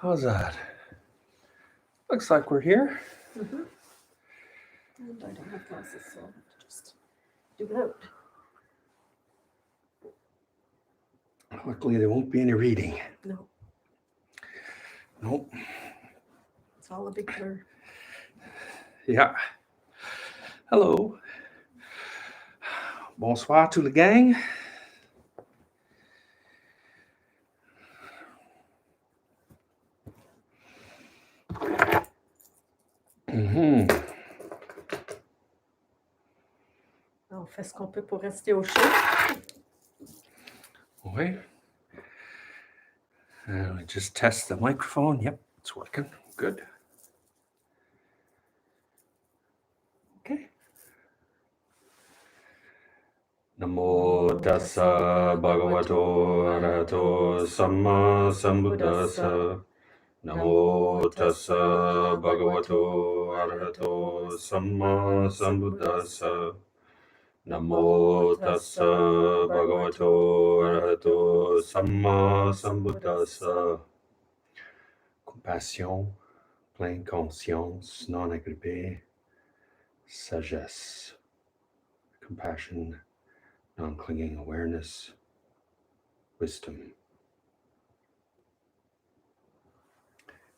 How's that? Looks like we're here. Mm-hmm. And I don't have glasses, so I'll have to just do without. Luckily, there won't be any reading. No, Nope. it's all a big blur. Yeah. Hello. Bonsoir to the gang. Mhm. On fait ce qu'on peut pour rester au chaud. Oui. Just test the microphone. Yep, it's working. Good. Okay. Namo tassa bhagavato arahato samma sambuddhassa. Namo tassa bhagavato arahato samma sambuddhassa. Namo tassa bhagavato arahato samma sambuddhassa. Compassion, pleine conscience, non agrippée, sagesse, compassion, non-clinging awareness, wisdom.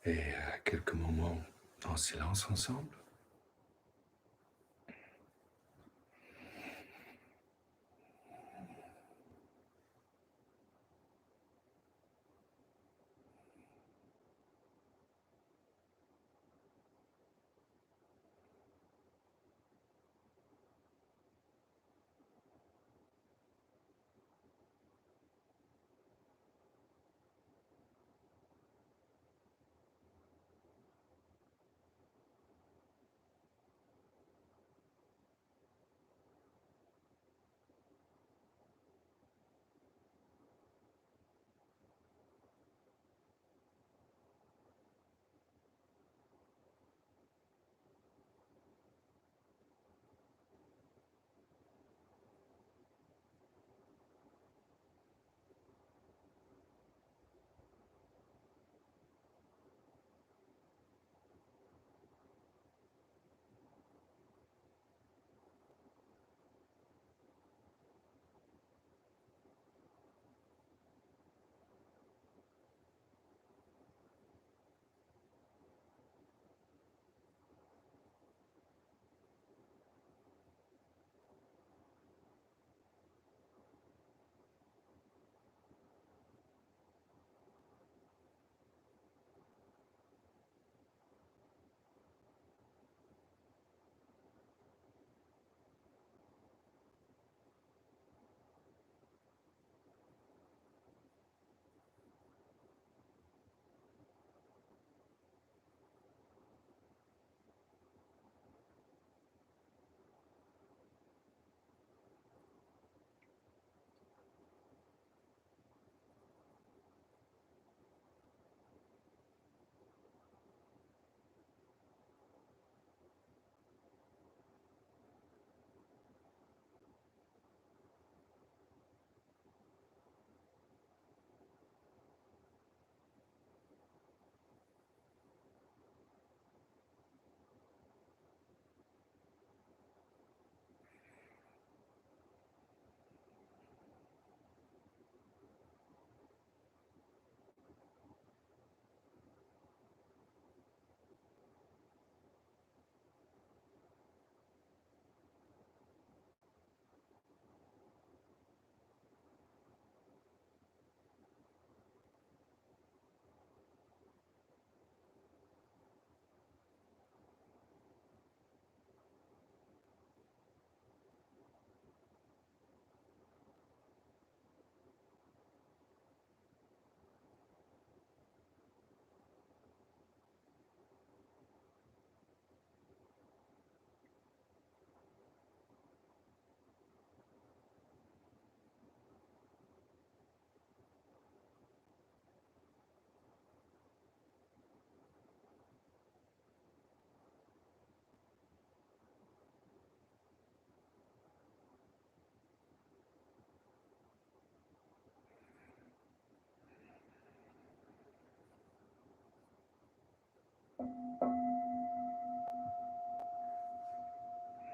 Et quelques moments en silence ensemble.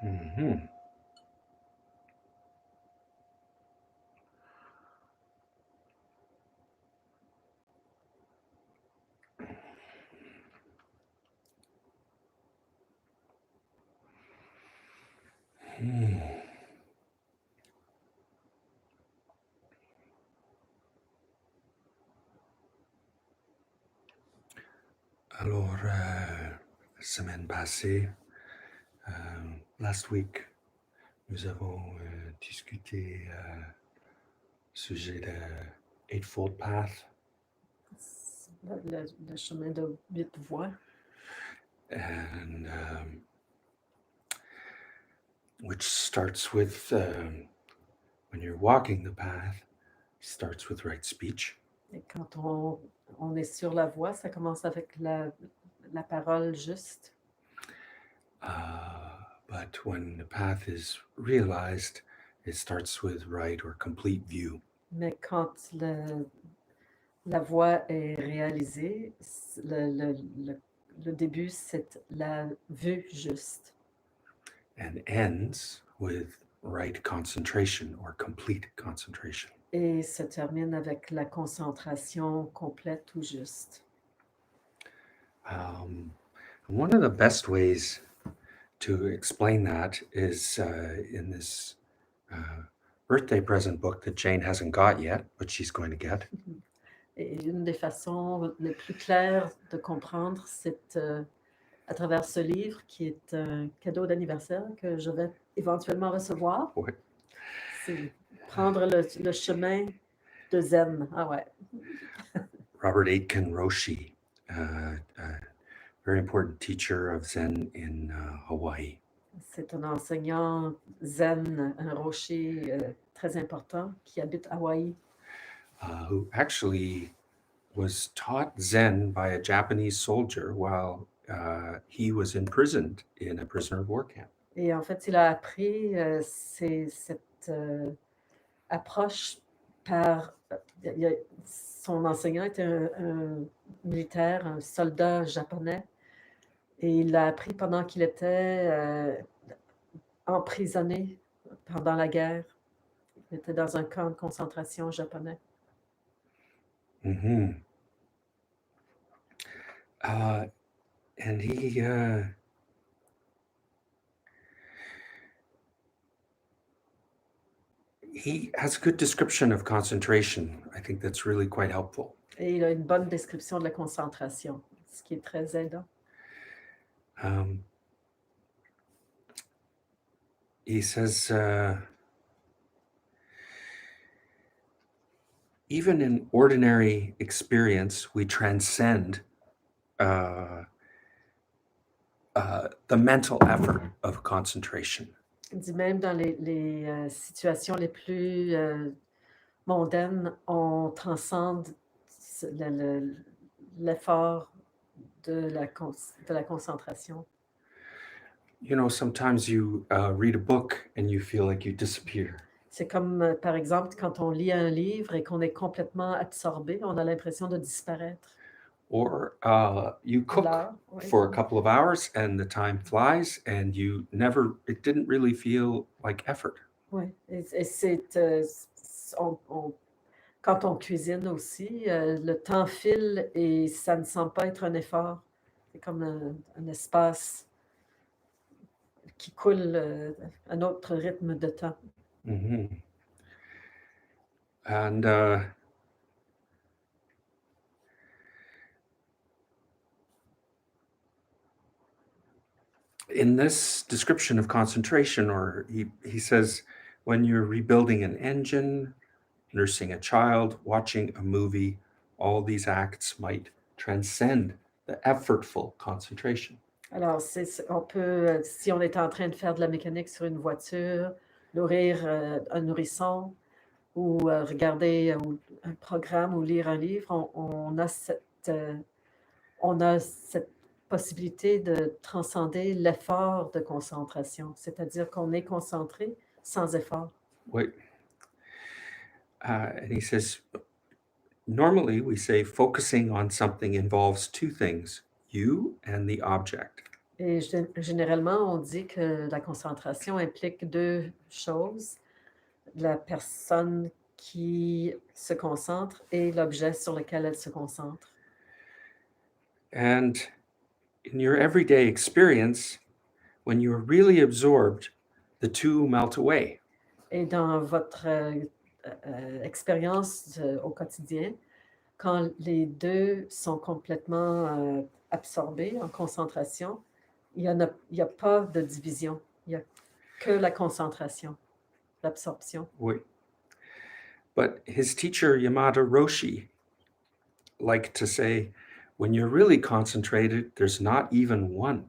Mhm. Hmm. Alors, semaine passée, last week, nous avons discuté sujet de Eightfold Path, Le chemin de 8 voies. and which starts with when you're walking the path, starts with right speech. Et quand on est sur la voie, ça commence avec la parole juste. But when the path is realized, it starts with right or complete view. Mais quand la voie est réalisée, le début, c'est la vue juste. And ends with right concentration or complete concentration. Et se termine avec la concentration complète ou juste. One of the best ways to explain that is in this birthday present book that Jane hasn't got yet, but she's going to get. Et une des façons les plus claires de comprendre, c'est à travers ce livre qui est un cadeau d'anniversaire que je vais éventuellement recevoir. Ouais. C'est prendre le chemin de zen. Ah ouais. Robert Aitken Roshi, very important teacher of Zen in Hawaii. C'est un enseignant zen, un rocher très important qui habite Hawaï, Who actually was taught Zen by a Japanese soldier while he was imprisoned in a prisoner of war camp. et en fait, il a appris cette approche par... son enseignant était un militaire, un soldat japonais, et il l'a appris pendant qu'il était emprisonné pendant la guerre. Il était dans un camp de concentration japonais. Mm-hmm. And he has a good description of concentration. I think that's really quite helpful. Et il a une bonne description de la concentration, ce qui est très aidant. He says, even in ordinary experience, we transcend the mental effort of concentration. Il dit même dans les situations les plus mondaines, on transcende l'effort de la concentration. You know, sometimes you read a book and you feel like you disappear. C'est comme, par exemple, quand on lit un livre et qu'on est complètement absorbé, on a l'impression de disparaître. Or you cook Oui. for a couple of hours and the time flies and it didn't really feel like effort. Oui, et c'est, quand on cuisine aussi, le temps file et ça ne semble pas être un effort. C'est comme un espace qui coule un autre rythme de temps. Mm-hmm. And in this description of concentration, or he says, when you're rebuilding an engine, nursing a child, watching a movie, all these acts might transcend the effortful concentration. Alors, on peut, si on est en train de faire de la mécanique sur une voiture, nourrir un nourrisson ou regarder un programme ou lire un livre, on a cette possibilité de transcender l'effort de concentration, c'est-à-dire qu'on est concentré sans effort. Wait. And he says, normally we say focusing on something involves two things, you and the object. Et généralement, on dit que la concentration implique 2 choses: la personne qui se concentre et l'objet sur lequel elle se concentre. And in your everyday experience, when you're really absorbed, the two melt away. Et dans votre, expérience au quotidien, quand les 2 sont complètement, absorbés en concentration, il y a pas de division. Il y a que la concentration, l'absorption. Oui. But his teacher, Yamada Roshi, liked to say, when you're really concentrated, there's not even one.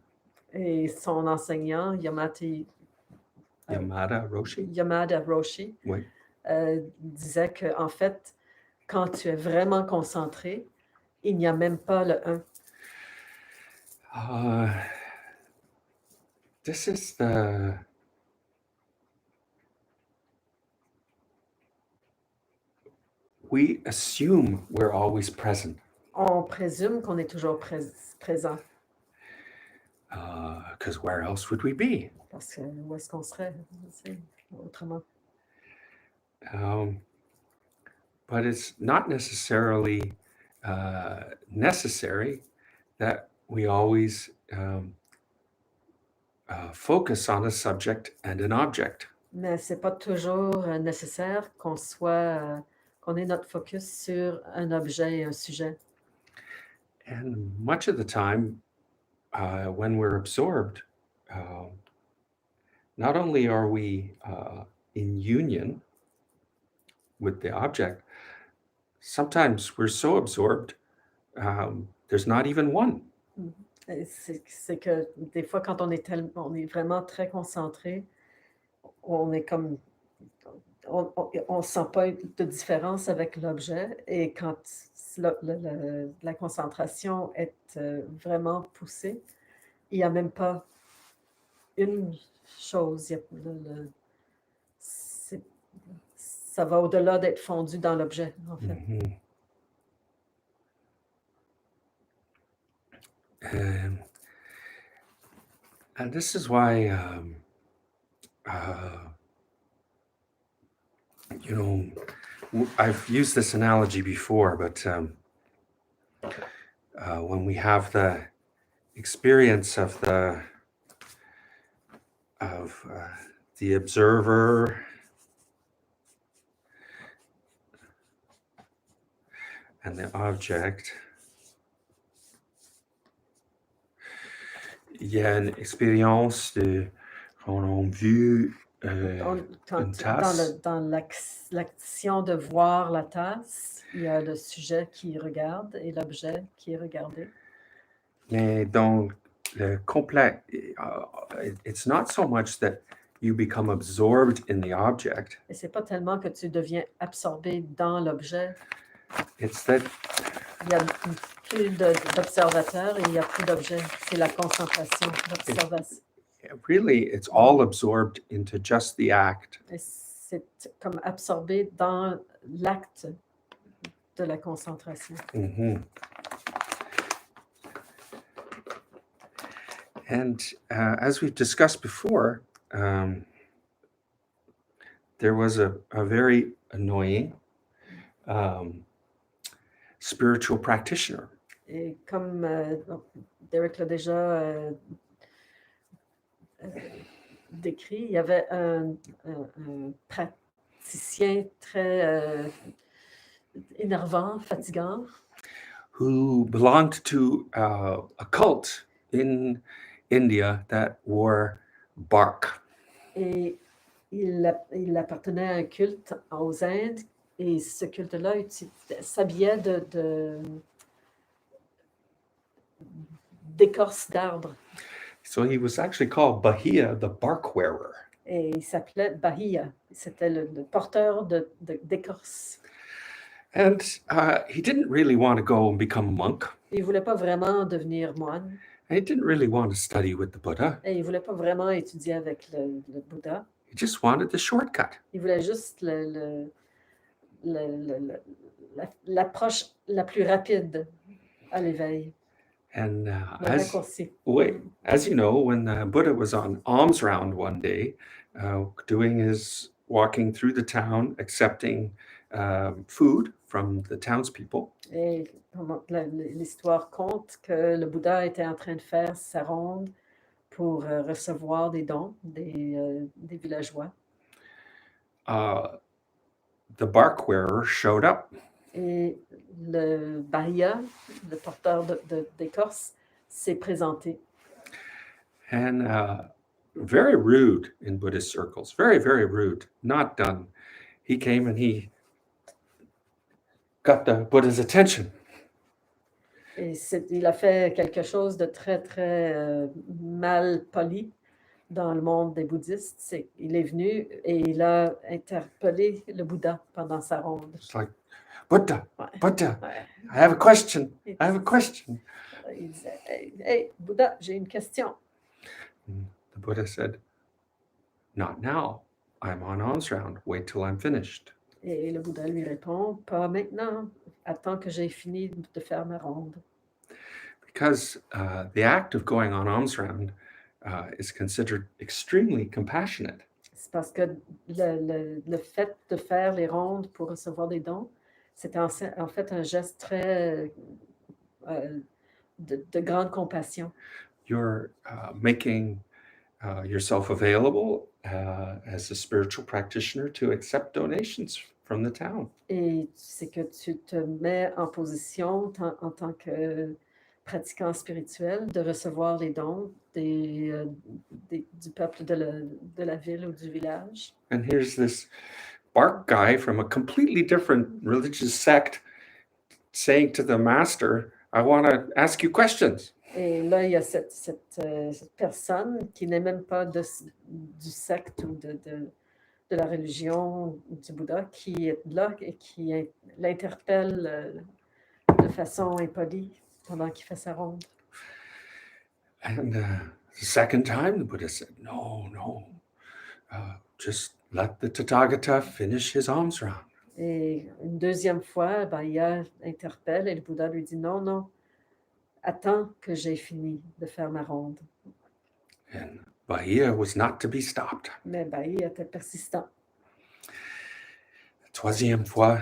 Et son enseignant, Yamada Roshi? Yamada Roshi, Oui. disait qu'en fait, quand tu es vraiment concentré, il n'y a même pas le 1. This is the we assume we're always present. On présume qu'on est toujours présent, Because where else would we be? parce que où est-ce qu'on serait, autrement? But it's not necessarily necessary that we always focus on a subject and an object. Mais c'est pas toujours, nécessaire qu'on ait notre focus sur un objet et un sujet. And much of the time, when we're absorbed, not only are we in union with the object, sometimes we're so absorbed, there's not even one. Et c'est que des fois, quand on est vraiment très concentré, on est comme on sent pas de différence avec l'objet, et quand la concentration est, vraiment poussée, il y a même pas une chose, il y a ça va au-delà d'être fondu dans l'objet, en fait. Mhm. And this is why, I've used this analogy before, but when we have the experience of the observer and the object, il y a une expérience de on a vu une tasse. Dans l'action de voir la tasse, il y a le sujet qui regarde et l'objet qui est regardé. Mais dans le complet, it's not so much that you become absorbed in the object. Et c'est pas tellement que tu deviens absorbé dans l'objet. It's that Il y a plus d'observateur et il y a plus d'objet. C'est la concentration, l'observation. really it's all absorbed into just the act. Et c'est comme absorbé dans l'acte de la concentration. Mm-hmm. And as we've discussed before, there was a very annoying spiritual practitioner. Et comme Derek l'a déjà décrit, il y avait un praticien très énervant, fatigant, Who belonged to a cult in India that wore bark. et il appartenait à un culte aux Indes, et ce culte-là s'habillait d'écorce d'arbres. So he was actually called Bahia, the bark wearer. Et il s'appelait Bahia. C'était le porteur d'écorce. And he didn't really want to go and become a monk. Il ne voulait pas vraiment devenir moine. And he didn't really want to study with the Buddha. Et il ne voulait pas vraiment étudier avec le Bouddha. He just wanted the shortcut. Il voulait juste l'approche la plus rapide à l'éveil. And Le raccourci. as you know, when the Buddha was on alms round one day, doing his walking through the town, accepting food from the townspeople, Et l'histoire compte que le Bouddha était en train de faire sa ronde pour recevoir des dons des villageois. The bark wearer showed up. Et le Bahia, le porteur d'écorce, s'est présenté. And very rude in Buddhist circles, very, very rude, not done. He came and he got the Buddha's attention. Et il a fait quelque chose de très, très mal poli dans le monde des bouddhistes. Il est venu et il a interpellé le Bouddha pendant sa ronde. It's like, Buddha, Ouais. Buddha, Ouais. I have a question. I have a question. Il disait, hey, Bouddha, j'ai une question. The Buddha said, not now. I'm on alms round. Wait till I'm finished. Et le Bouddha lui répond, pas maintenant. Attends que j'ai fini de faire ma ronde. Because the act of going on alms round is considered extremely compassionate. C'est parce que le fait de faire les rondes pour recevoir des dons, c'est en fait un geste très de grande compassion. You're making yourself available as a spiritual practitioner to accept donations from the town. Et c'est que tu te mets en position en tant que pratiquant spirituel de recevoir les dons du peuple de la ville ou du village. And here's this bark guy from a completely different religious sect saying to the master, I want to ask you questions. Et là, il y a cette personne qui n'est même pas du secte ou de la religion du Bouddha qui est là et qui l'interpelle de façon impolie pendant qu'il fait sa ronde. And the second time, the Buddha said, no, just let the Tathagata finish his alms round. Et une deuxième fois, Bahia interpelle et le Bouddha lui dit non, attends que j'ai fini de faire ma ronde. And Bahia was not to be stopped. Mais Bahia était persistant. La troisième fois,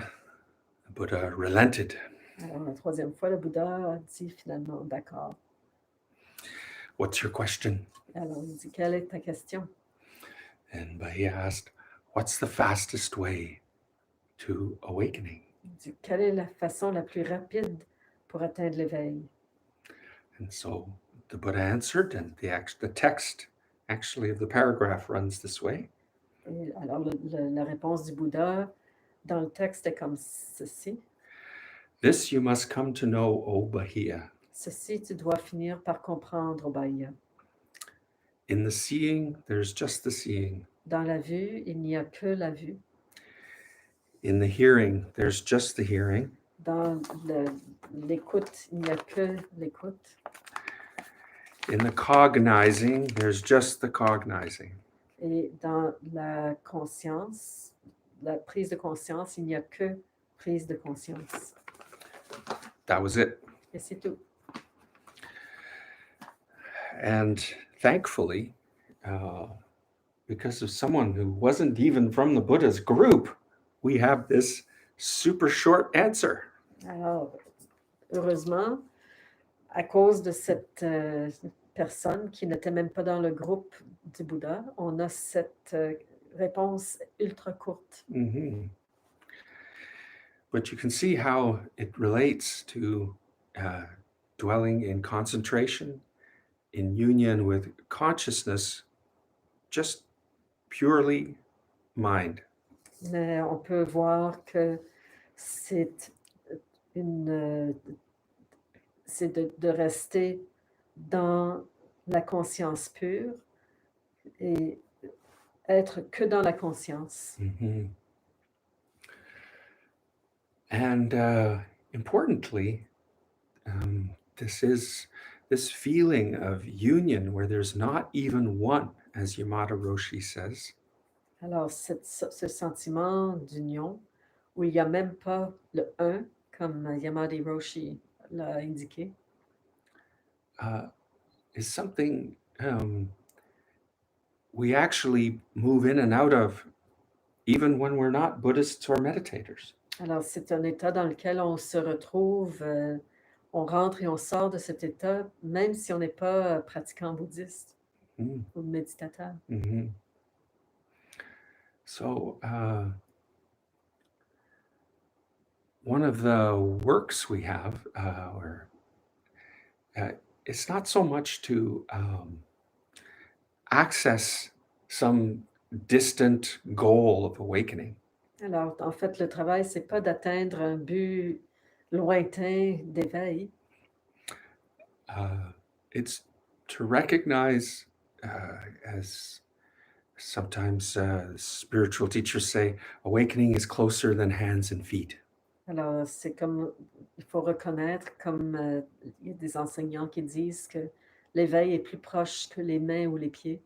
the Buddha relented. Alors, la troisième fois, le Bouddha a dit finalement, d'accord. What's your question? Alors, il dit, quelle est ta question? And Bahia asked, what's the fastest way to awakening? Il dit, quelle est la façon la plus rapide pour atteindre l'éveil? And so the Buddha answered, and the text actually of the paragraph runs this way. Et alors, la réponse du Bouddha dans le texte est comme ceci. This you must come to know, O Bahia. Ceci, tu dois finir par comprendre, Bahia. In the seeing, there's just the seeing. Dans la vue, il n'y a que la vue. In the hearing, there's just the hearing. Dans l'écoute, il n'y a que l'écoute. In the cognizing, there's just the cognizing. Et dans la conscience, la prise de conscience, il n'y a que prise de conscience. That was it. Et c'est tout. And thankfully, because of someone who wasn't even from the Buddha's group, we have this super short answer. Alors, heureusement, à cause de cette personne qui n'était même pas dans le groupe du Bouddha, on a cette réponse ultra courte. Mm-hmm. But you can see how it relates to dwelling in concentration, in union with consciousness, just purely mind. Mais on peut voir que c'est de rester dans la conscience pure et être que dans la conscience. Mm-hmm. And importantly, this feeling of union where there's not even one, as Yamada Roshi says. Alors, ce sentiment d'union où il n'y a même pas le un, comme Yamada Roshi l'a indiqué. uh, is something we actually move in and out of even when we're not Buddhists or meditators. Alors, c'est un état dans lequel on se retrouve, on rentre et on sort de cet état, même si on n'est pas pratiquant bouddhiste Mm. ou méditateur. Mhm. So, one of the works we have, uh, it's not so much to access some distant goal of awakening. Alors, en fait, le travail, c'est pas d'atteindre un but lointain d'éveil, It's to recognize, as sometimes spiritual teachers say, awakening is closer than hands and feet. alors c'est comme il faut reconnaître, comme, il y a des enseignants qui disent que l'éveil est plus proche que les mains ou les pieds.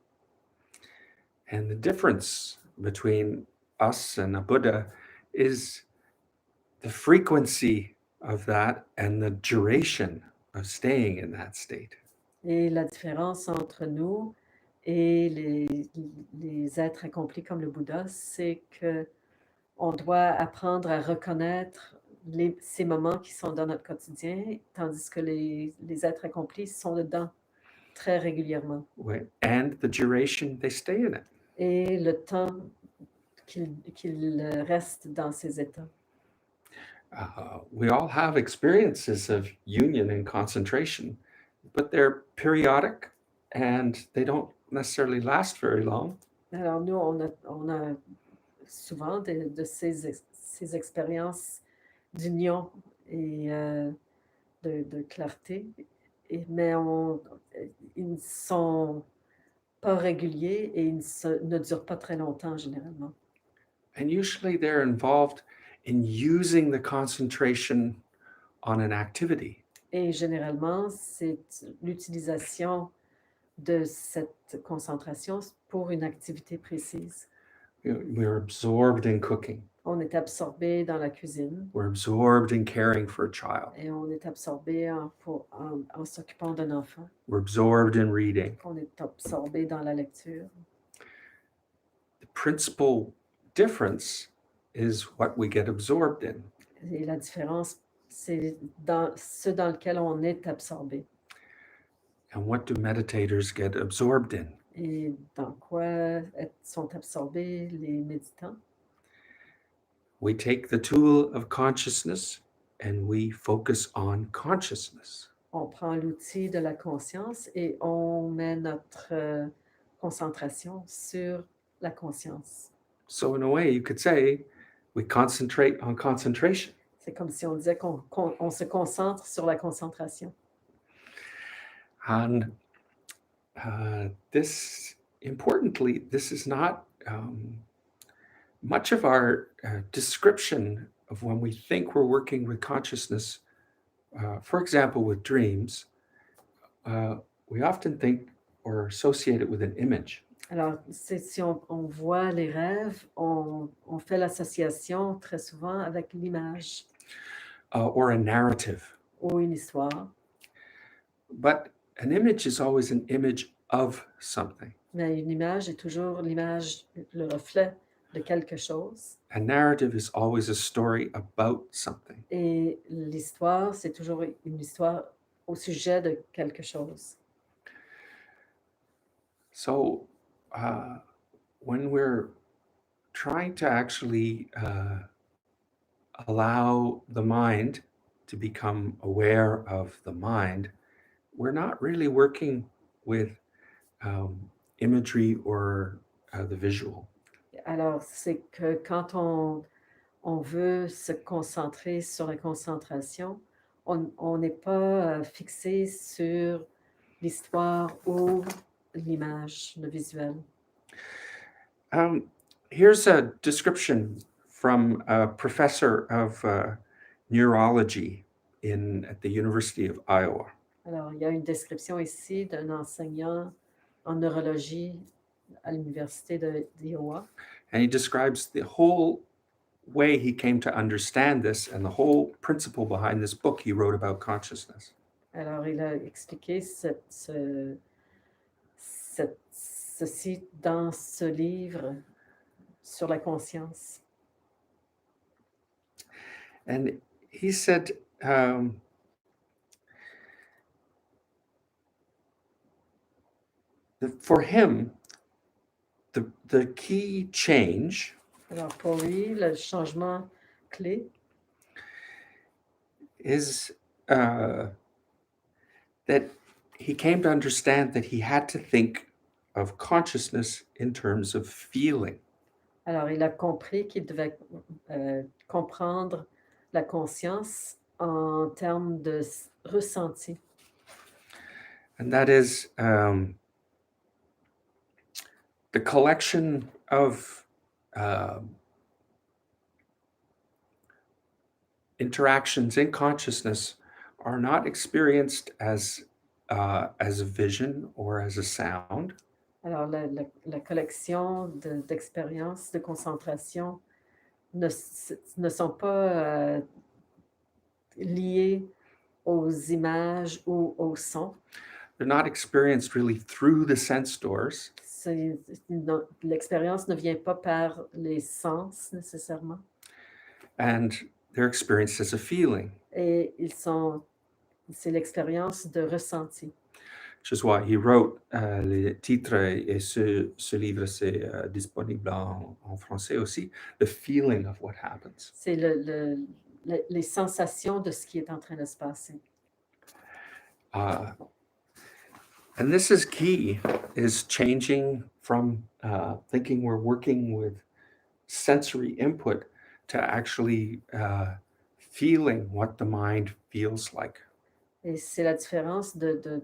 And the difference between us and a Buddha is the frequency of that and the duration of staying in that state. Et la différence entre nous et les êtres accomplis comme le Bouddha, c'est qu'on doit apprendre à reconnaître ces moments qui sont dans notre quotidien, tandis que les êtres accomplis sont dedans très régulièrement. And the duration they stay in it. Et le temps qu'ils restent dans ces états. We all have experiences of union and concentration, but they're periodic and they don't necessarily last very long. Alors nous, on a souvent de ces expériences d'union et de clarté, mais ils ne sont pas réguliers et ne durent pas très longtemps généralement. And usually they're involved in using the concentration on an activity. Et généralement, c'est l'utilisation de cette concentration pour une activité précise. We're absorbed in cooking. On est absorbé dans la cuisine. We're absorbed in caring for a child. Et on est absorbé en s'occupant d'un enfant. We're absorbed in reading. On est absorbé dans la lecture. The principal difference is what we get absorbed in. Et la différence, c'est dans ce dans lequel on est absorbé. And what do meditators get absorbed in? Et dans quoi sont absorbés les méditants? We take the tool of consciousness and we focus on consciousness. On prend l'outil de la conscience et on met notre concentration sur la conscience. So in a way, you could say we concentrate on concentration. C'est comme si on disait qu'on se concentre sur la concentration. And importantly, this is not much of our description of when we think we're working with consciousness. For example, with dreams, we often think or associate it with an image. Alors, si on voit les rêves, on fait l'association très souvent avec l'image Or a narrative. ou une histoire. But an image is always an image of something. Mais une image est toujours l'image, le reflet de quelque chose. A narrative is always a story about something. Et l'histoire, c'est toujours une histoire au sujet de quelque chose. So when we're trying to actually allow the mind to become aware of the mind, we're not really working with imagery or the visual. Alors, c'est que quand on veut se concentrer sur la concentration, on n'est pas fixé sur l'histoire ou l'image, le visuel. Here's a description from a professor of neurology at the University of Iowa. Alors, il y a une description ici d'un enseignant en neurologie à l'Université d'Iowa. And he describes the whole way he came to understand this and the whole principle behind this book he wrote about consciousness. Alors, il a expliqué ceci dans ce livre sur la conscience. And he said, that for him, the key change Alors, pour lui, le changement clé, is that he came to understand that he had to think of consciousness in terms of feeling. alors il a compris qu'il devait comprendre la conscience en termes de ressenti. And that is the collection of interactions in consciousness are not experienced as a vision or as a sound, Alors, la collection d'expériences de concentration ne sont pas liées aux images ou aux sons. they're not experienced really through the sense doors, L'expérience ne vient pas par les sens nécessairement. and they're experienced as a feeling, Et c'est l'expérience de ressenti. which is why he wrote le titre, et ce livre c'est disponible en français aussi, The Feeling of What Happens. C'est les sensations de ce qui est en train de se passer. And this is key, is changing from thinking we're working with sensory input to actually feeling what the mind feels like. Et c'est la différence de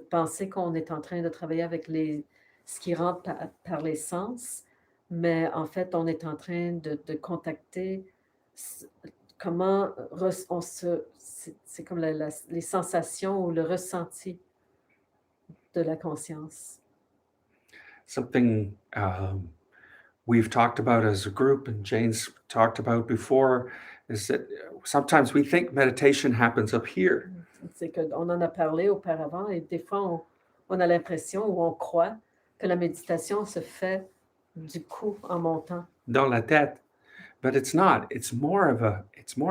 penser qu'on est en train de travailler avec ce qui rentre par les sens, mais en fait, on est en train de contacter comment c'est comme les sensations ou le ressenti de la conscience. Something we've talked about as a group and Jane's talked about before is that sometimes we think meditation happens up here. C'est qu'on en a parlé auparavant et des fois, on a l'impression ou on croit que la méditation se fait du coup en montant. Dans la tête. But it's not. It's more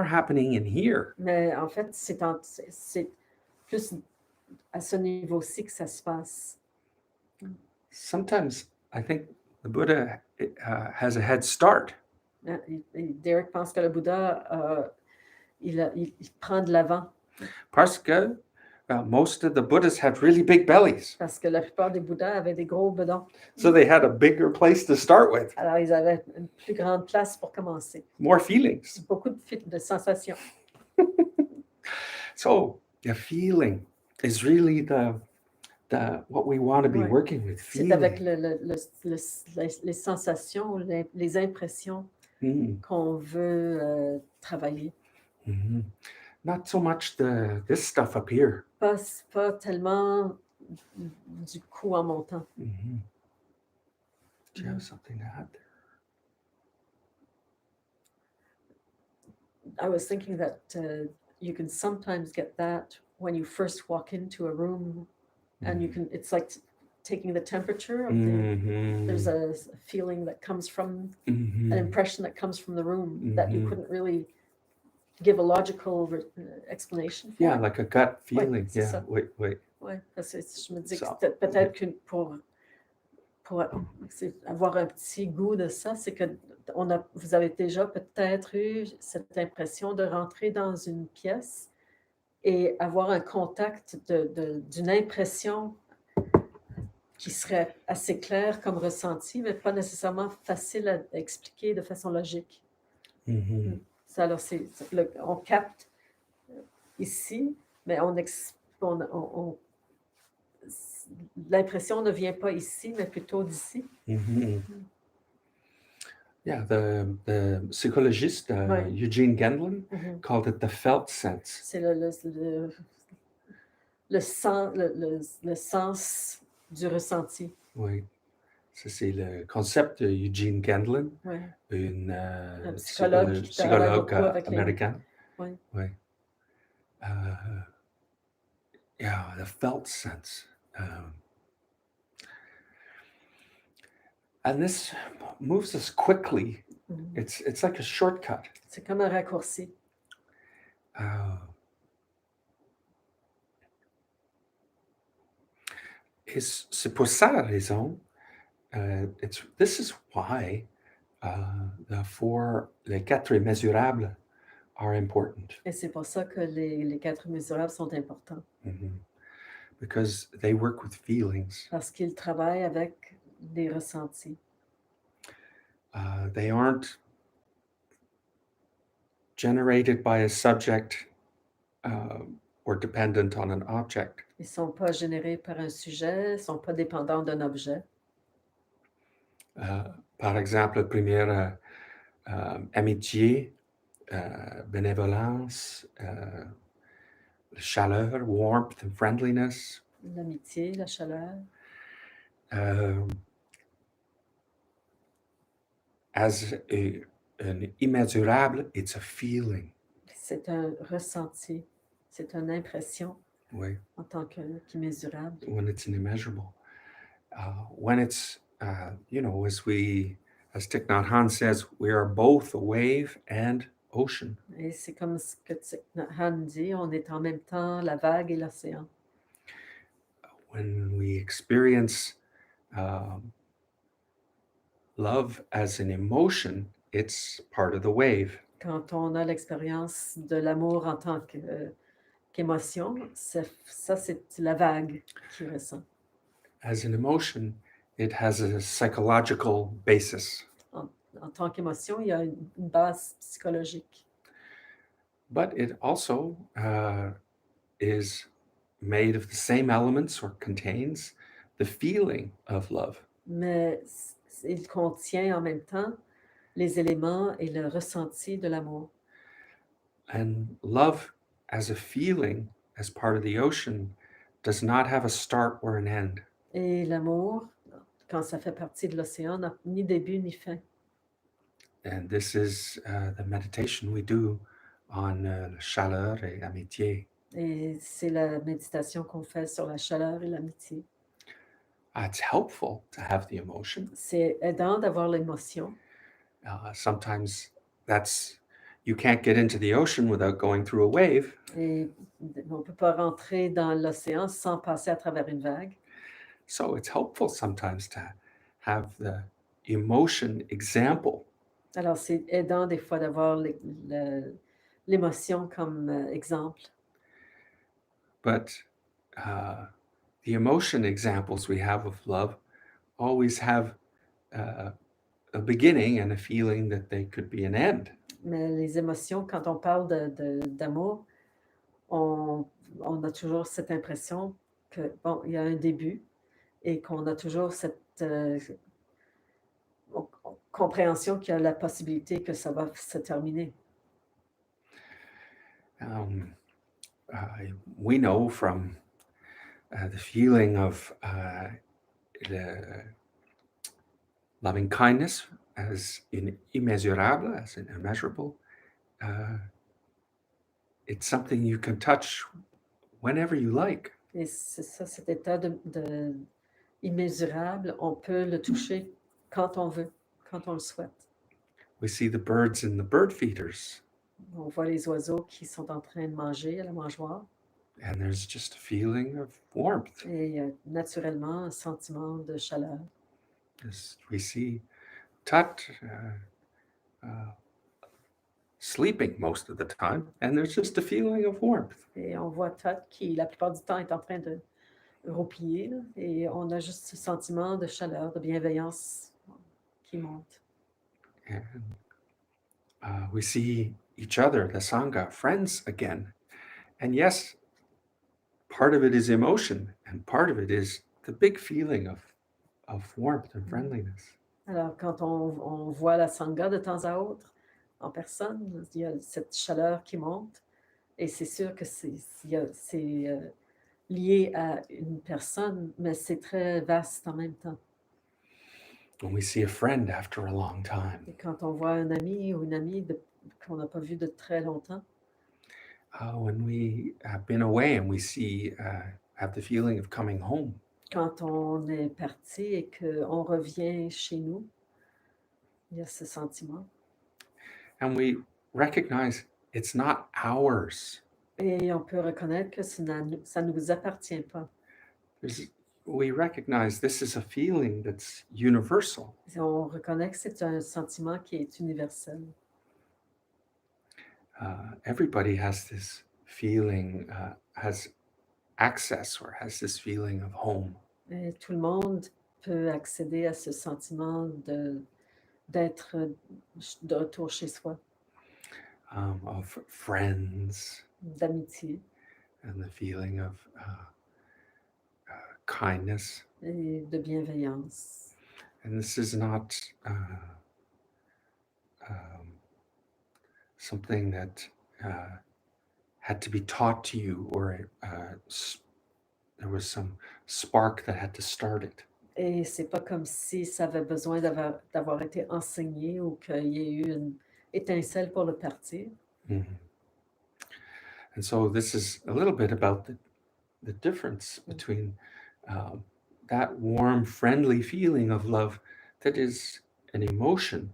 happening in here. Mais en fait, c'est plus à ce niveau-ci que ça se passe. Sometimes I think the Buddha has a head start. Derek pense que le Bouddha, il prend de l'avant. Parce que most of the Buddhas had really big bellies. Parce que la plupart des Bouddhas avaient des gros bedons. So they had a bigger place to start with. Alors, ils avaient une plus grande place pour commencer. More feelings. Beaucoup de sensations. So the feeling is really what we want to be working with. C'est avec les sensations, les impressions qu'on veut travailler. Mm-hmm. Not so much this stuff up here. Pas tellement du coup en montant. Mm-hmm. Do you have something to add there? I was thinking that you can sometimes get that when you first walk into a room, and it's like taking the temperature of there's a feeling that comes from an impression that comes from the room that you couldn't really give a logical explanation for. Yeah, like a gut feeling. Ouais, yeah, wait. Ouais, parce que je me dis que peut-être que pour avoir un petit goût de ça, c'est que vous avez déjà peut-être eu cette impression de rentrer dans une pièce et avoir un contact d'une impression qui serait assez claire comme ressenti, mais pas nécessairement facile à expliquer de façon logique. Mm-hmm. Alors, on capte ici, mais l'impression ne vient pas ici, mais plutôt d'ici. Mm-hmm. Yeah, the psychologist Eugene Gendlin called it the felt sense. C'est le sens du ressenti. Oui, ça c'est le concept de Eugene Gendlin, un psychologue américain. Oui. Oui. Yeah, the felt sense. Um, and this moves us quickly. Mhm. It's like a shortcut. C'est comme un raccourci. Uh, c'est pour ça la raison. This is why les quatre immésurables are important. Et c'est pour ça que les 4 mesurables sont importants, Mhm. Because they work with feelings. parce qu'ils travaillent avec des ressentis. They aren't generated by a subject or dependent on an object. Ils ne sont pas générés par un sujet, ils ne sont pas dépendants d'un objet. Par exemple, la première amitié, bénévolence, chaleur, warmth and friendliness. L'amitié, la chaleur. As an immeasurable, it's a feeling. C'est un ressenti, c'est une impression Oui, en tant qu'immesurable. when it's an immeasurable. When it's, as Thich Nhat Hanh says, we are both a wave and ocean. Et c'est comme ce que Thich Nhat Hanh dit, on est en même temps la vague et l'océan. When we experience love as an emotion, it's part of the wave. Quand on a l'expérience de l'amour en tant qu'émotion, ça, c'est la vague qui ressent. As an emotion, it has a psychological basis. En tant qu'émotion, il y a une base psychologique. But it also is made of the same elements or contains the feeling of love. Mais il contient en même temps les éléments et le ressenti de l'amour. And love as a feeling, as part of the ocean, does not have a start or an end. Et l'amour, quand ça fait partie de l'océan, n'a ni début ni fin. And this is the meditation we do on chaleur et amitié. Et c'est la méditation qu'on fait sur la chaleur et l'amitié. It's helpful to have the emotion. C'est aidant d'avoir l'émotion. Sometimes you can't get into the ocean without going through a wave. Et on ne peut pas rentrer dans l'océan sans passer à travers une vague. So it's helpful sometimes to have the emotion example. Alors, c'est aidant des fois d'avoir l'émotion comme exemple. But the emotion examples we have of love always have a beginning and a feeling that they could be an end. Mais les émotions, quand on parle d'amour, on a toujours cette impression que, bon, il y a un début et qu'on a toujours cette compréhension qu'il y a la possibilité que ça va se terminer. We know from the feeling of the loving kindness as immeasurable, as an immeasurable. It's something you can touch whenever you like. Et c'est ça, cet état de immesurable, on peut le toucher quand on veut, quand on le souhaite. We see the birds in the bird feeders, On voit les oiseaux qui sont en train de manger à la mangeoire and there's just a feeling of warmth. et il y a naturellement un sentiment de chaleur. We see Tut sleeping most of the time, and there's just a feeling of warmth. Et on voit Todd qui, la plupart du temps, est en train de roupiller, là, et on a juste ce sentiment de chaleur, de bienveillance qui monte. And we see each other, the Sangha, friends again. And yes, part of it is emotion, and part of it is the big feeling of warmth and friendliness. Alors, quand on voit la Sangha de temps à autre, en personne, il y a cette chaleur qui monte, et c'est sûr que c'est lié à une personne, mais c'est très vaste en même temps. When we see a friend after a long time, Et quand on voit un ami ou une amie qu'on n'a pas vu de très longtemps, when we have been away and we have the feeling of coming home. Quand on est parti et qu'on revient chez nous, il y a ce sentiment. And we recognize it's not ours. Et on peut reconnaître que ça ne nous appartient pas. We recognize this is a feeling that's universal. Et on reconnaît que c'est un sentiment qui est universel. Everybody has this feeling, has access or has this feeling of home. Et tout le monde peut accéder à ce sentiment d'être de retour chez soi, Of friends, d'amitié and the feeling of kindness. et de bienveillance. And this is not something that had to be taught to you, or there was some spark that had to start it. Et c'est pas comme si ça avait besoin d'avoir été enseigné ou qu'il y ait eu une étincelle pour le partir. Mhm. And so this is a little bit about the difference between that warm, friendly feeling of love that is an emotion,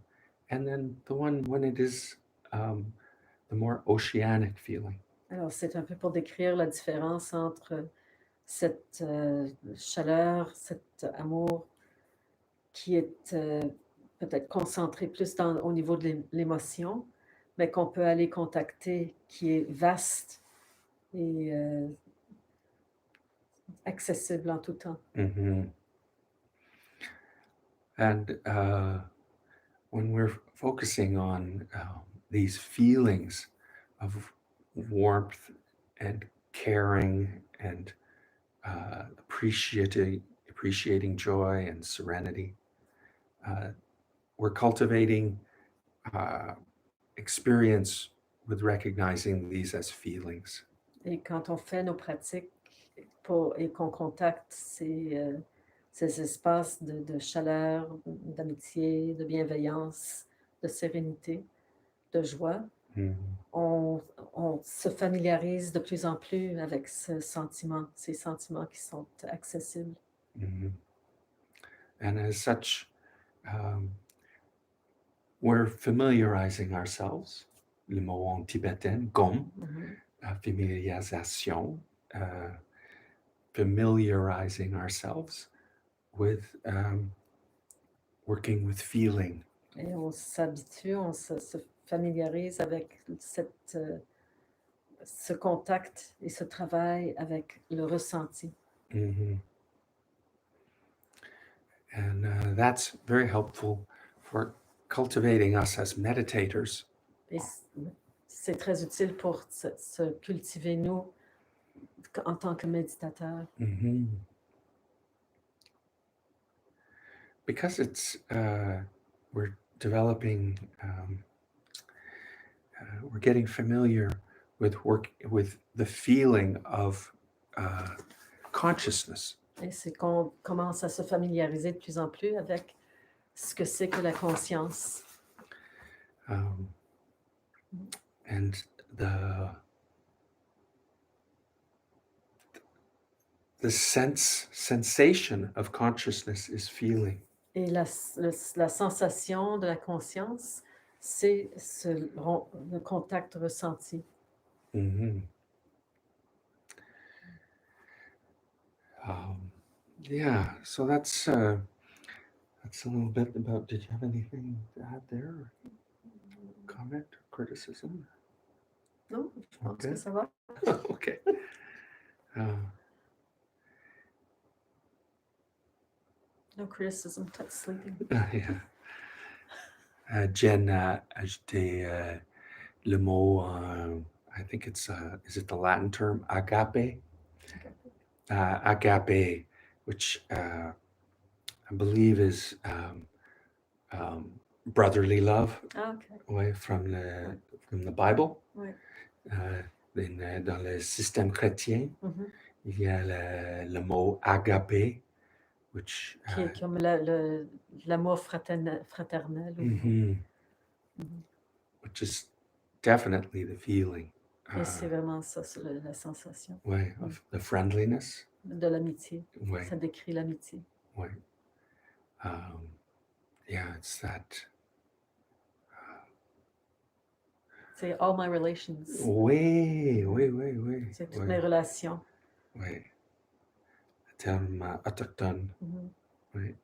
and then the one when it is the more oceanic feeling. Alors, c'est un peu pour décrire la différence entre cette chaleur, cet amour qui est peut-être concentré plus au niveau de l'émotion, mais qu'on peut aller contacter, qui est vaste et accessible en tout temps. Mhm. And when we're focusing on these feelings of warmth and caring and appreciating joy and serenity, we're cultivating experience with recognizing these as feelings. Et quand on fait nos pratiques et qu'on contacte ces espaces de chaleur, d'amitié, de bienveillance, de sérénité, de joie, Mhm. on se familiarise de plus en plus avec ces sentiments qui sont accessibles. Mhm. And as such, we're familiarizing ourselves, le mot en tibétain, gom, familiarisation, familiarizing ourselves with working with feeling. Et on s'habitue, on se familiarise avec ce contact et ce travail avec le ressenti. Mhm. And that's very helpful for cultivating us as meditators. Et c'est très utile pour se cultiver, nous, en tant que méditateurs. Mhm. Because it's we're developing, we're getting familiar with the feeling of consciousness. Et c'est qu'on commence à se familiariser de plus en plus avec ce que c'est que la conscience. And the sensation of consciousness is feeling. Et la sensation de la conscience, c'est le contact ressenti. Mm-hmm. Yeah, so that's a little bit about. Did you have anything to add there? Comment, criticism? Non, je pense Okay. que ça va. Okay. No criticism, touch sleeping. Yeah. Jen a ajouté le mot, I think it's, is it the Latin term, agape? Agape, which I believe is brotherly love, Okay. from the Bible. Ouais. Dans le système chrétien, Mm-hmm. il y a le mot agape, which Qui est comme l'amour fraternel. mm-hmm, Mm-hmm. which is definitely the feeling. Et c'est uh, vraiment ça, c'est la sensation ouais, of the friendliness. de l'amitié. Ouais, Ça décrit l'amitié. ouais. Um, yeah, it's that. C'est all my relations. Oui, oui, oui, oui, C'est toutes oui, mes relations. oui. Terme autochtone. Mhm. Oui,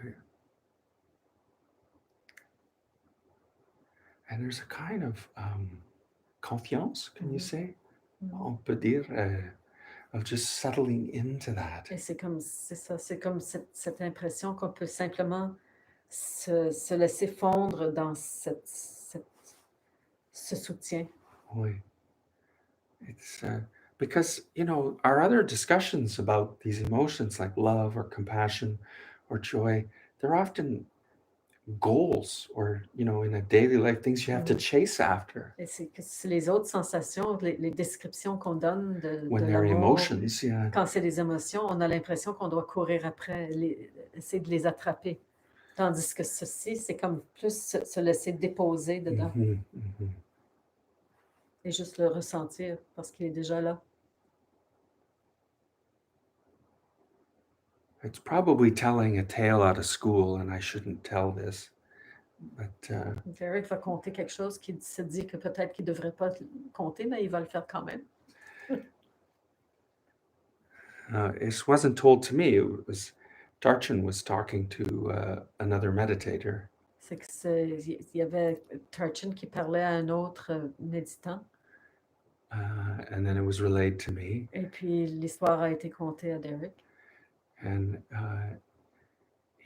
oui. And there's a kind of confiance, can you Mhm. say? Mhm. On peut dire, of just settling into that. Et c'est ça, c'est comme cette impression qu'on peut simplement se laisser fondre dans ce soutien. Oui. It's because, our other discussions about these emotions like love or compassion or joy, they're often goals or, in a daily life, things you have to Mhm. chase after. Et c'est les autres sensations, les descriptions qu'on donne When de they're l'amour, emotions, yeah. quand c'est des émotions, on a l'impression qu'on doit courir après, essayer de les attraper. Tandis que ceci, c'est comme plus se laisser déposer dedans Mhm, mhm. et juste le ressentir parce qu'il est déjà là. It's probably telling a tale out of school, and I shouldn't tell this, but Derek va compter quelque chose qui se dit que peut-être qu'il ne devrait pas compter, mais il va le faire quand même. it wasn't told to me. It was Darchin was talking to another meditator, C'est il y avait Turchin qui parlait à un autre méditant, and then it was relayed to me. et puis l'histoire a été contée à Derek. And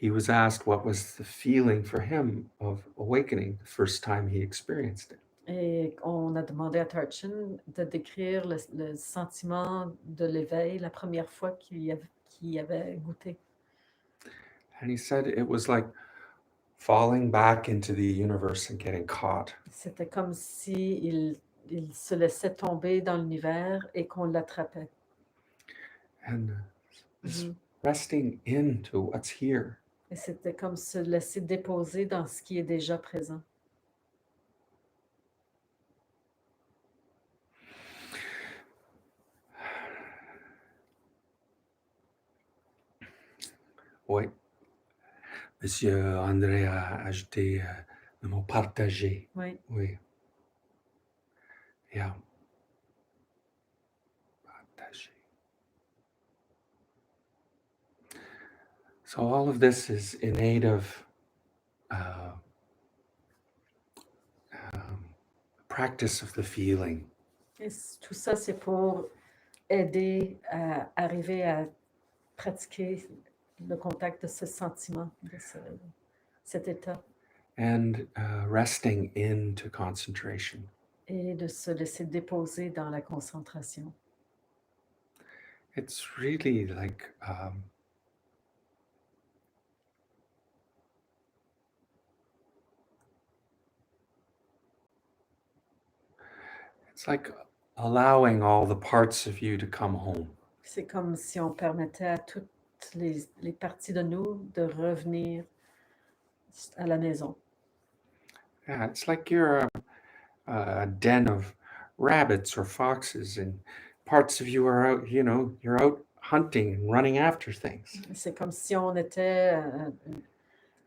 he was asked what was the feeling for him of awakening the first time he experienced it. Et on a demandé à Turchin de décrire le sentiment de l'éveil la première fois qu'il y avait goûté. And he said it was like falling back into the universe and getting caught. C'était comme si il se laissait tomber dans l'univers et qu'on l'attrapait. And this Mhm. resting into what's here. Et c'était comme se laisser déposer dans ce qui est déjà présent. Oui. Monsieur André a ajouté le mot partager. Oui. Oui. Yeah. Partager. So all of this is in aid of practice of the feeling. Et tout ça, c'est pour aider à arriver à pratiquer le contact de ce sentiment, de cet état, And resting into concentration. et de se laisser déposer dans la concentration. It's really like it's like allowing all the parts of you to come home. C'est comme si on permettait à toutes les parties de nous de revenir à la maison. Yeah, it's like you're a den of rabbits or foxes, and parts of you are out, you're out hunting and running after things. C'est comme si on était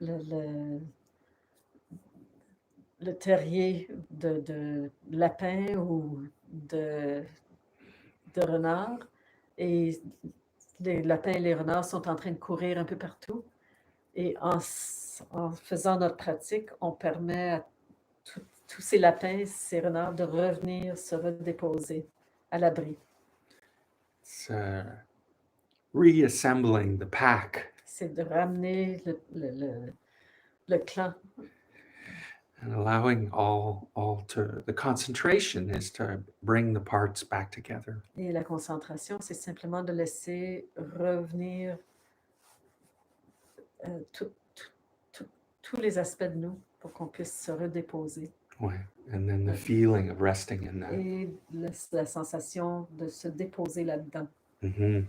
le, le terrier de lapin ou de renard, et les lapins et les renards sont en train de courir un peu partout. Et en faisant notre pratique, on permet à tous ces lapins, ces renards de revenir se redéposer à l'abri. It's reassembling the pack C'est de ramener le clan. and allowing all to the concentration is to bring the parts back together. Et la concentration, c'est simplement de laisser revenir tous les aspects de nous pour qu'on puisse se redéposer. Ouais. And then the feeling of resting in that. Et la sensation de se déposer là-dedans. Mm-hmm.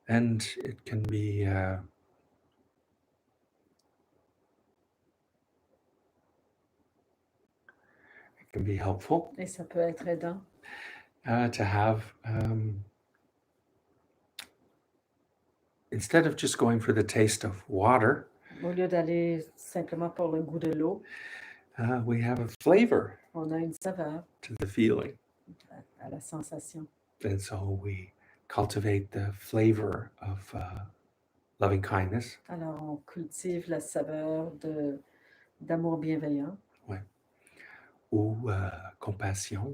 And it can be can be helpful Et ça peut être aidant to have, instead of just going for the taste of water, au lieu d'aller simplement pour le goût de l'eau, we have a flavor on a une saveur to the feeling. à la sensation. And so we cultivate the flavor of loving kindness Alors, on cultive la saveur d'amour bienveillant ou compassion,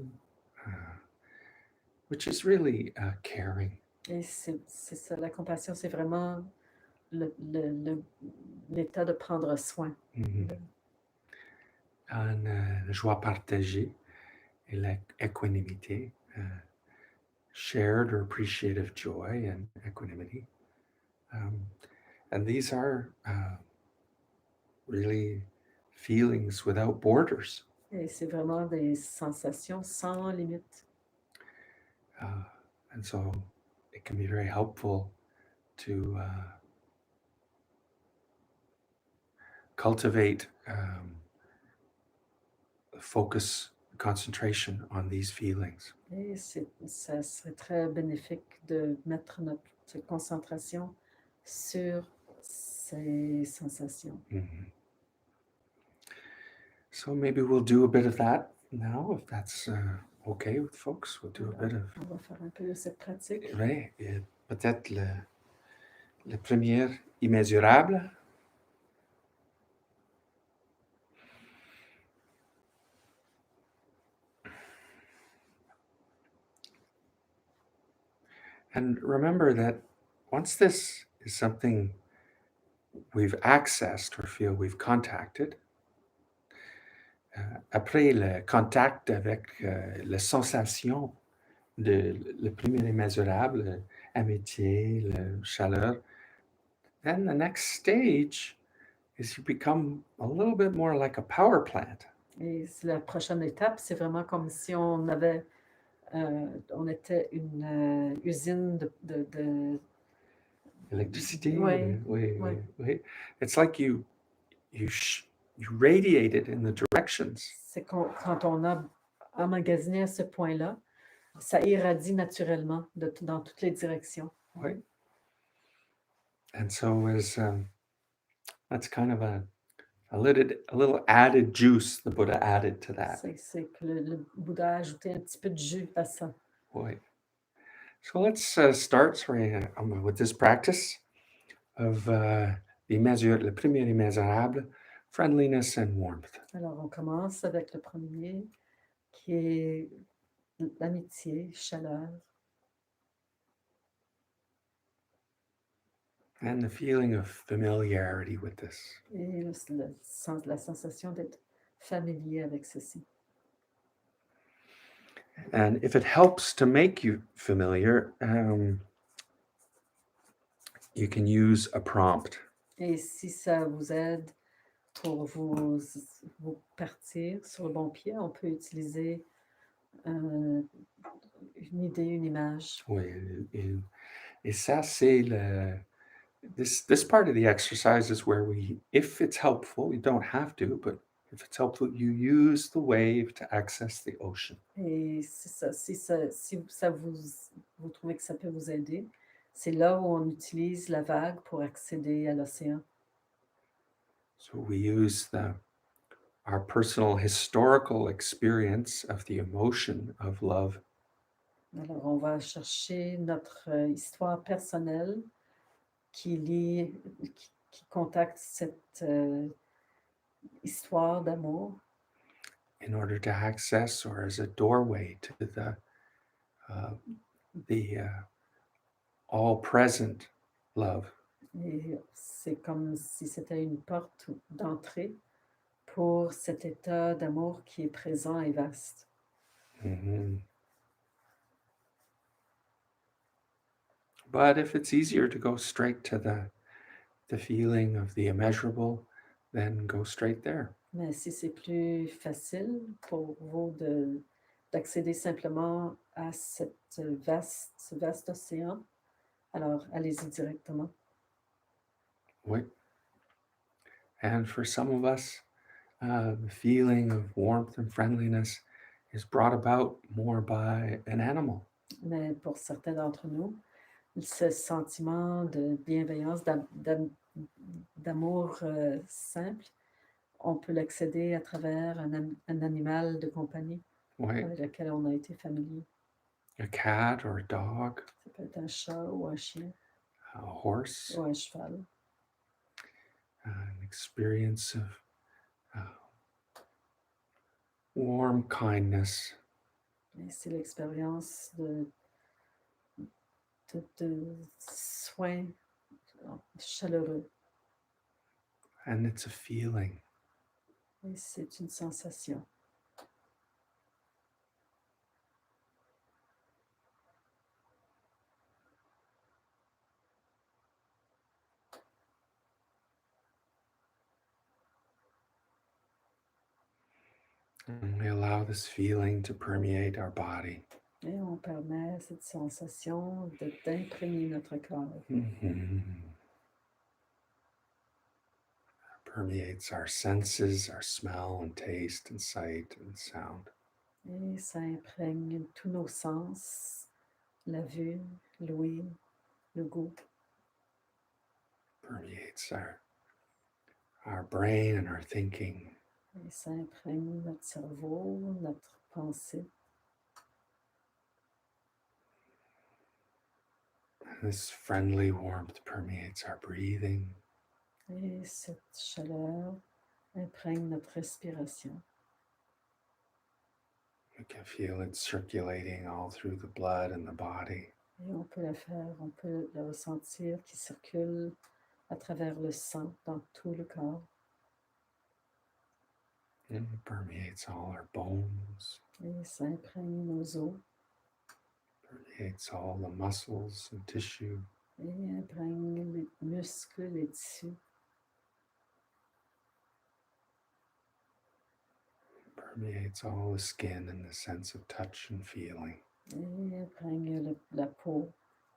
which is really caring. et c'est ça, la compassion, c'est vraiment l'état de prendre soin. Mhm. And la joie partagée et l'équanimité, shared or appreciative joy and equanimity. And these are really feelings without borders. Et c'est vraiment des sensations sans limite. And so it can be very helpful to cultivate focus, concentration on these feelings. Et ça serait très bénéfique de mettre notre concentration sur ces sensations. Mhm. So maybe we'll do a bit of that now, if that's okay with folks. We'll do a bit of. On va faire un peu de cette pratique. Oui, et peut-être le premier immeasurable. And remember that once this is something we've accessed or feel we've contacted, après le contact avec la sensation de le premier immeasurable, amitié, la chaleur, then the next stage is you become a little bit more like a power plant. Et la prochaine étape, c'est vraiment comme si on était une usine de Electricity, Oui, oui, oui. oui. It's like you radiate it in the directions. C'est quand on a emmagasiné à ce point-là, ça irradie naturellement dans toutes les directions. Oui. And so that's kind of a little added juice the Buddha added to that. C'est que le Bouddha a ajouté un petit peu de jus à ça. Oui. So let's start with this practice of le premier immeasurable, friendliness and warmth. Alors, on commence avec le premier, qui est l'amitié, chaleur. And the feeling of familiarity with this. Et la sensation d'être familier avec ceci. And if it helps to make you familiar, you can use a prompt. Et si ça vous aide pour vous partir sur le bon pied, on peut utiliser une idée, une image. Oui, et ça, c'est this part of the exercise is where if it's helpful, you don't have to, but if it's helpful, you use the wave to access the ocean. Et c'est ça, si ça vous trouvez que ça peut vous aider, c'est là où on utilise la vague pour accéder à l'océan. So we use our personal historical experience of the emotion of love. Alors, on va chercher notre histoire personnelle qui contacte cette histoire d'amour In order to access, or as a doorway to the all-present love. et c'est comme si c'était une porte d'entrée pour cet état d'amour qui est présent et vaste. Mm-hmm. But if it's easier to go straight to the feeling of the immeasurable, then go straight there. Mais si c'est plus facile pour vous d'accéder simplement à ce vaste océan, alors allez-y directement. Oui. And for some of us, the feeling of warmth and friendliness is brought about more by an animal. Mais pour certains d'entre nous, ce sentiment de bienveillance, d'amour simple, on peut l'accéder à travers un animal de compagnie Ouais, avec lequel on a été familier. a cat or a dog, Ça peut être un chat ou un chien a horse, ou un cheval. an experience of warm kindness. Et c'est l'expérience de soins chaleureux. And it's a feeling. Et c'est une sensation. And we allow this feeling to permeate our body. Et on permet cette sensation d'imprégner notre corps. Permeates our senses, our smell and taste and sight and sound. Et ça imprègne tous nos sens, la vue, l'ouïe, le goût. Permeates our brain and our thinking. Et ça imprègne notre cerveau, notre pensée. This friendly warmth permeates our breathing. Et cette chaleur imprègne notre respiration. You can feel it circulating all through the blood and the body. Et on peut on peut le ressentir qui circule à travers le sang dans tout le corps. And it permeates all our bones, Et ça imprègne nos os. permeates all the muscles and tissue. Et imprègne les muscles, les tissus. Permeates all the skin and the sense of touch and feeling. Et imprègne la peau,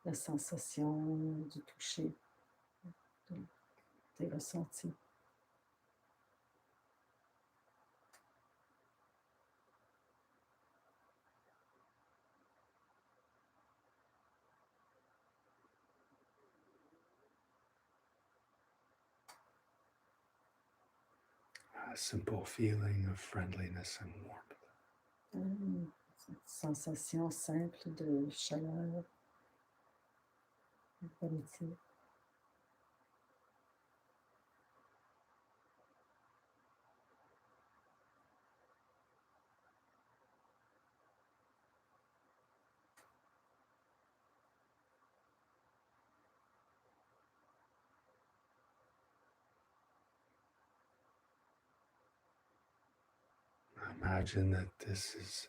la sensation du toucher, des ressentis. A simple feeling of friendliness and warmth. Cette sensation simple de chaleur, d'amitié. Imagine that this is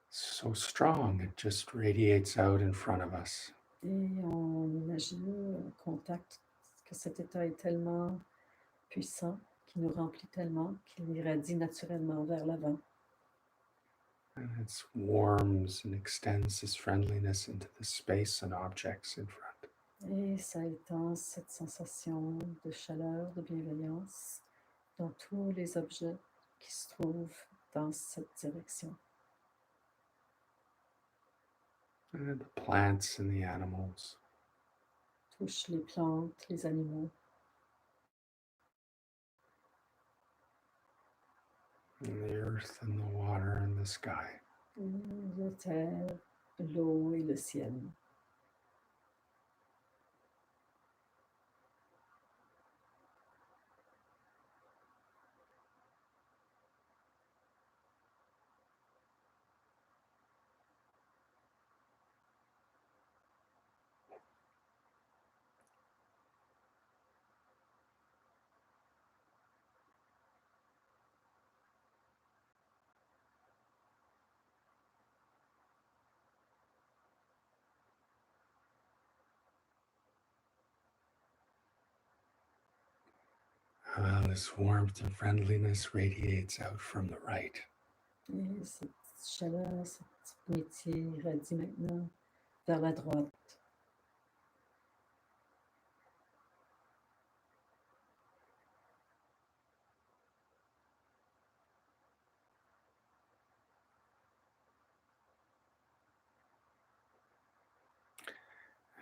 so strong, it just radiates out in front of us. Et on imagine au contact que cet état est tellement puissant, qui nous remplit tellement, qu'il irradie naturellement vers l'avant. And it warms and extends this friendliness into the space and objects in front. Et ça étend cette sensation de chaleur, de bienveillance dans tous les objets qui se trouvent dans cette direction. And the plants and the animals. Touche les plantes, les animaux, And the earth and the water and the sky. la terre, l'eau et le ciel. This warmth and friendliness radiates out from the right. Et cette chaleur, cette amitié irradie maintenant vers la droite.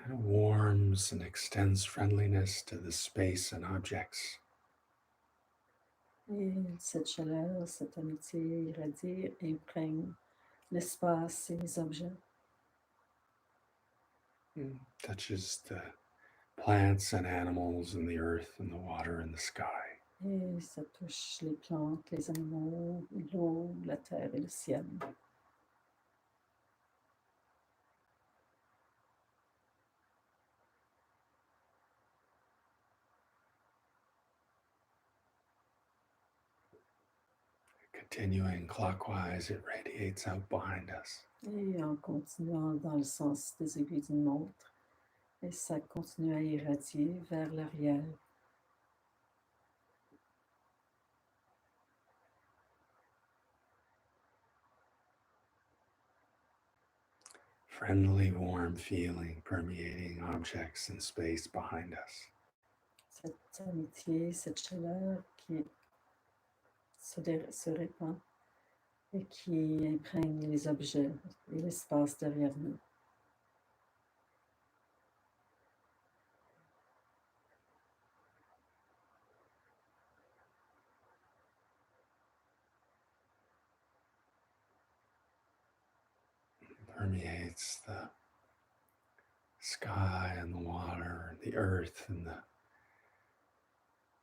kind of warms and extends friendliness to the space and objects. Et cette chaleur, cette amitié irradie imprègne l'espace et les objets. Touches the plants and animals and the earth and the water and the sky. Et ça touche les plantes, les animaux, l'eau, la terre et le ciel. Continuing clockwise, it radiates out behind us. Et en continuant dans le sens des aiguilles d'une montre, et ça continue à irradier vers l'arrière. Friendly, warm feeling permeating objects and space behind us. Cette amitié, cette chaleur qui se répand et qui imprègne les objets et l'espace derrière nous. Permeates the sky and the water, the earth and the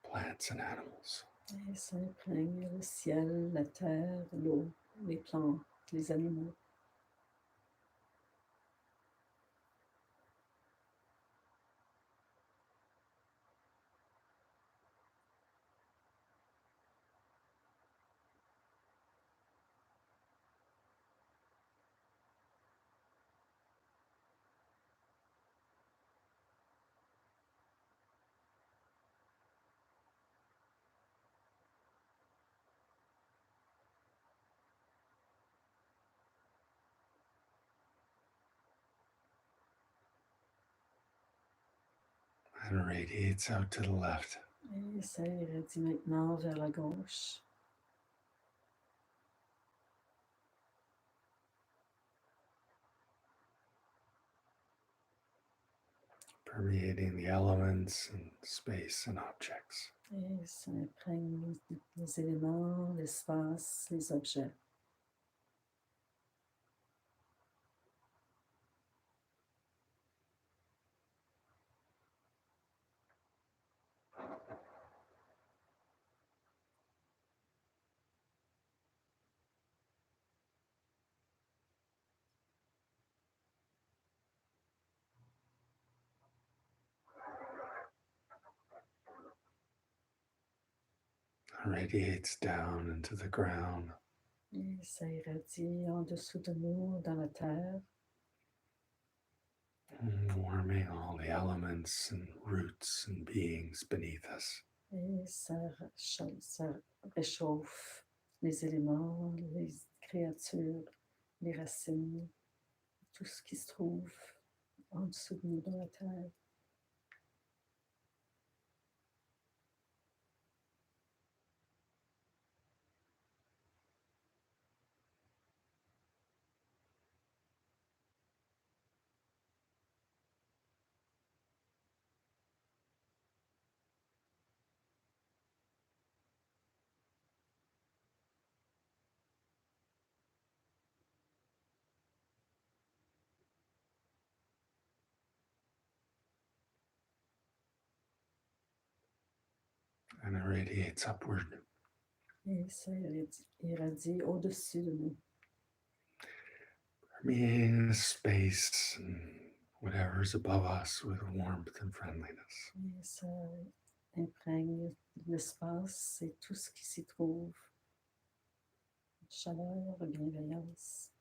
plants and animals. Et ça imprègne le ciel, la terre, l'eau, les plantes, les animaux. And radiates out to the left. Et ça irradie maintenant vers la gauche. Permeating the elements and space and objects. Et ça imprègne les éléments, l'espace, les objets. Radiates down into the ground. Et ça irradie en dessous de nous, dans la terre. Warming all the elements and roots and beings beneath us. Et ça réchauffe les éléments, les créatures, les racines, tout ce qui se trouve en dessous de nous dans la terre. And it radiates upward. Et ça irradie au-dessus de nous. Permeating the space and whatever's above us with warmth and friendliness. Et ça imprègne l'espace et tout ce qui s'y trouve. Chaleur, bienveillance.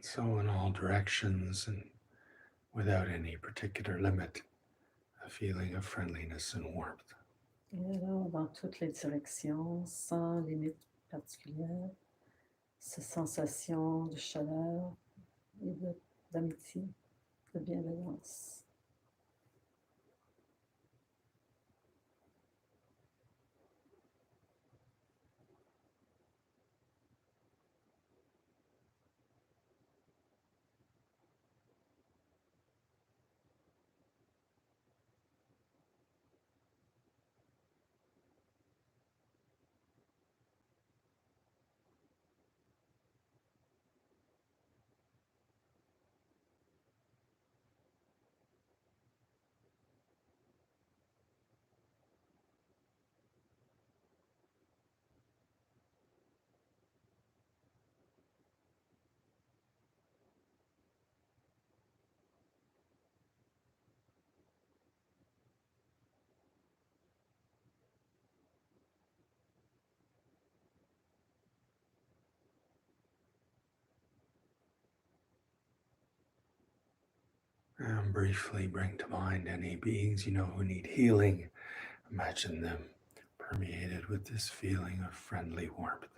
And so in all directions and without any particular limit, a feeling of friendliness and warmth. Et alors, dans toutes les directions, sans limite particulière, cette sensation de chaleur et d'amitié, de bienveillance. And briefly bring to mind any beings you know who need healing. Imagine them permeated with this feeling of friendly warmth.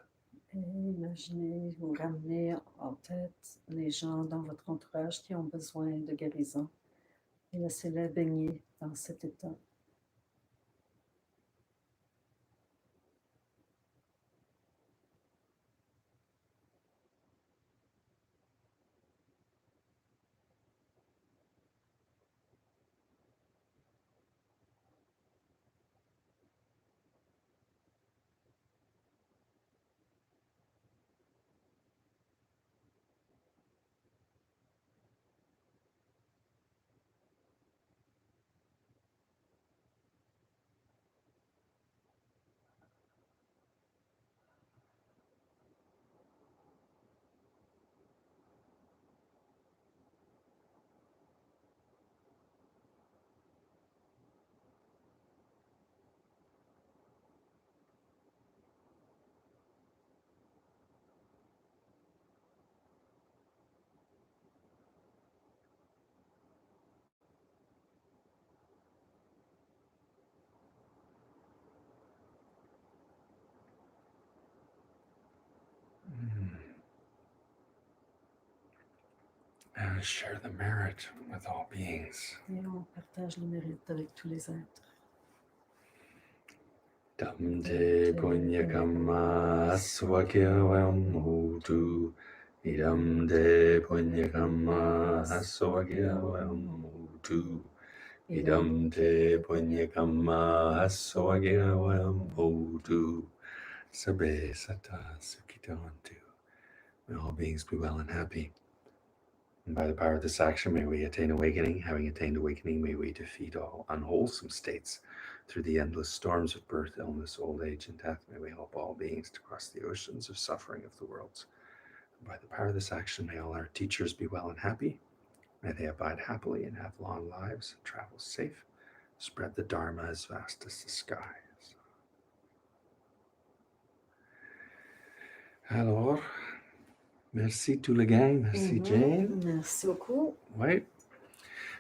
Et imaginez, vous ramenez en tête les gens dans votre entourage qui ont besoin de guérison et laissez-les baigner dans cet état. And share the merit with all beings. Et on partage le mérite avec tous les êtres. Damte punyakamma aswakyavam hutu. Idamte punyakamma aswakyavam hutu. Idamte punyakamma aswakyavam hutu. Sabbe sata sukhitantu. May all beings be well and happy. And by the power of this action, may we attain awakening. Having attained awakening, may we defeat all unwholesome states through the endless storms of birth, illness, old age, and death. May we help all beings to cross the oceans of suffering of the worlds. And by the power of this action, may all our teachers be well and happy. May they abide happily and have long lives, and travel safe, spread the Dharma as vast as the skies. Alors, merci tout le gang. Merci Jane. Merci beaucoup. Oui.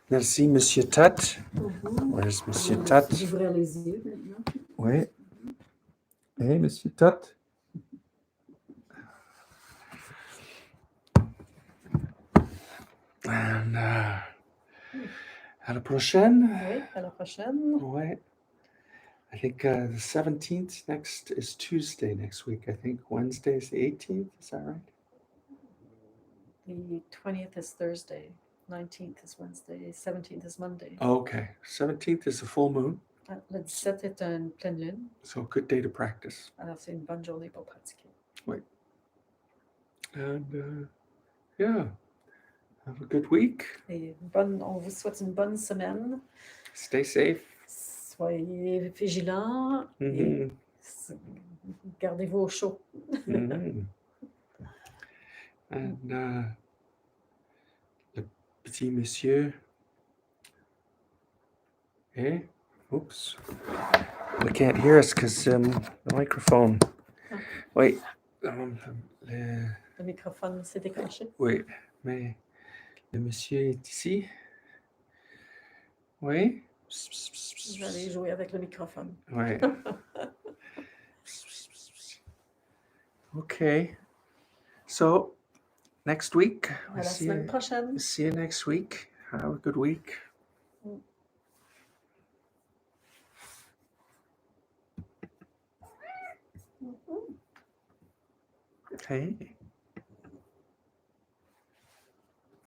Merci Monsieur Tat. Where's Monsieur Tat? Ouvrir les yeux maintenant. Oui. Hey, Monsieur Tat. And à la prochaine. Oui, à la prochaine. Ouais. I think the 17th next is Tuesday next week. I think Wednesday is the 18th. Is that right? The 20th is Thursday. 19th is Wednesday. 17th is Monday. Okay. 17th is the full moon. Le 17 est une pleine lune. So good day to practice. Alors, c'est une bonne journée pour pratiquer. Oui. And yeah, have a good week. Et on vous souhaite une bonne semaine. Stay safe. Soyez vigilants et gardez-vous au chaud. And le petit monsieur. Hey, oops. We can't hear us because the microphone. Wait. Le microphone s'est déclenché. Wait. Mais le monsieur est ici? Oui? Je vais aller jouer avec le microphone. Ouais. Okay. So, next week. À la semaine prochaine. See you next week. Have a good week. Mhm. Hey.